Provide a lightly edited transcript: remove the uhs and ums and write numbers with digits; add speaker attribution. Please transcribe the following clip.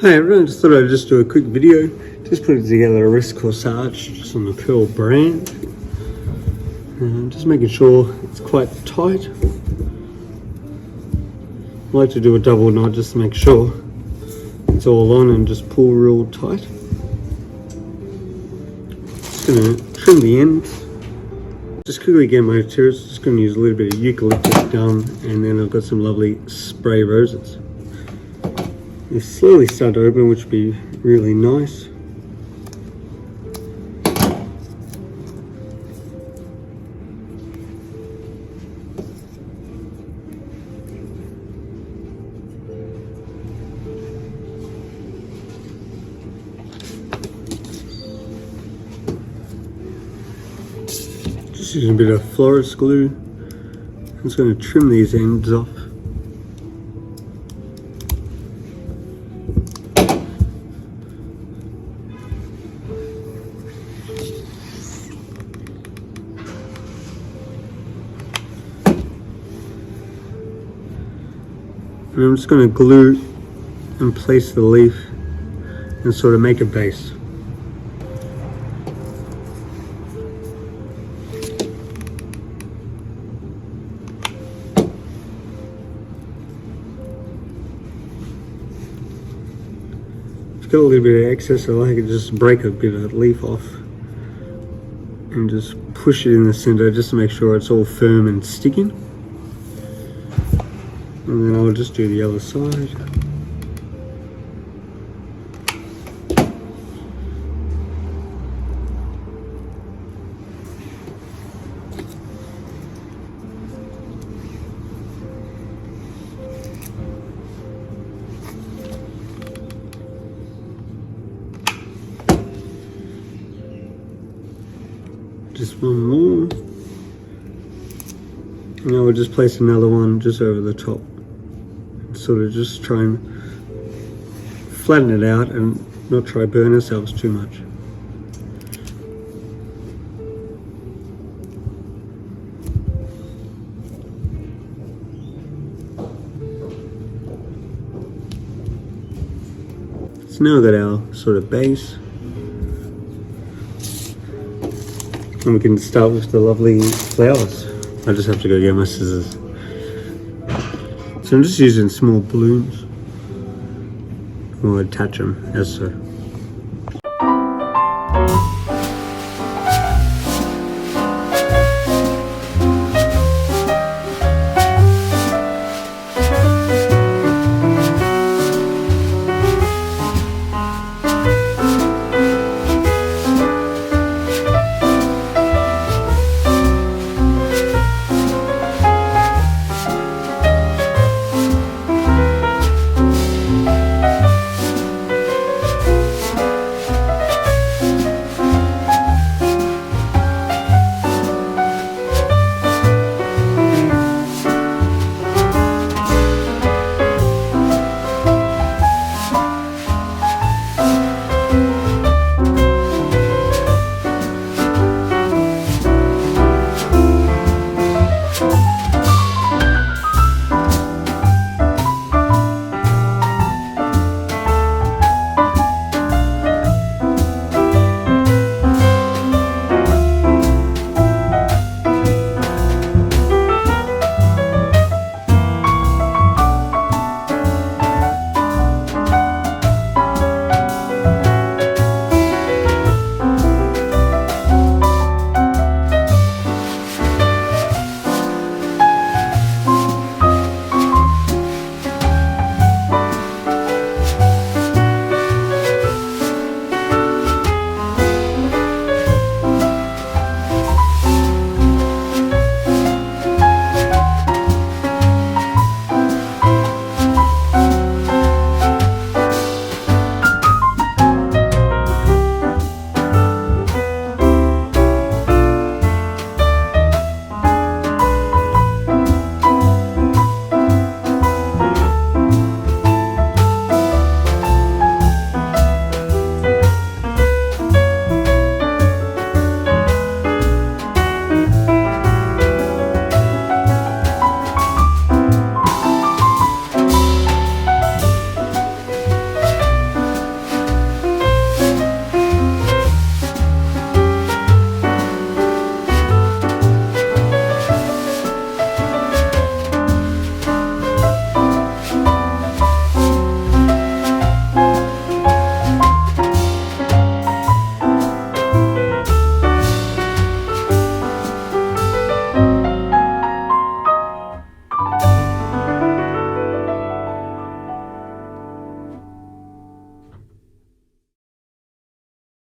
Speaker 1: Hey everyone, just thought I'd just do a quick video. Just putting together a wrist corsage, just on the Pearl brand. Just making sure it's quite tight. I like to do a double knot just to make sure it's all on and just pull real tight. Just gonna trim the ends. Just quickly get my materials. Just gonna use a little bit of eucalyptus gum, and then I've got some lovely spray roses. They slowly start to open, which would be really nice. Just using a bit of florist glue. I'm just going to trim these ends off. And I'm just going to glue and place the leaf and sort of make a base. If got a little bit of excess, I like to just break a bit of that leaf off and just push it in the center just to make sure it's all firm and sticking. And then I'll just do the other side. Just one more. And I will just place another one just over the top. Sort of just try and flatten it out and not try burn ourselves too much. So now we've got our sort of base, and we can start with the lovely flowers. I just have to go get my scissors. So I'm just using small balloons. We'll attach them as so.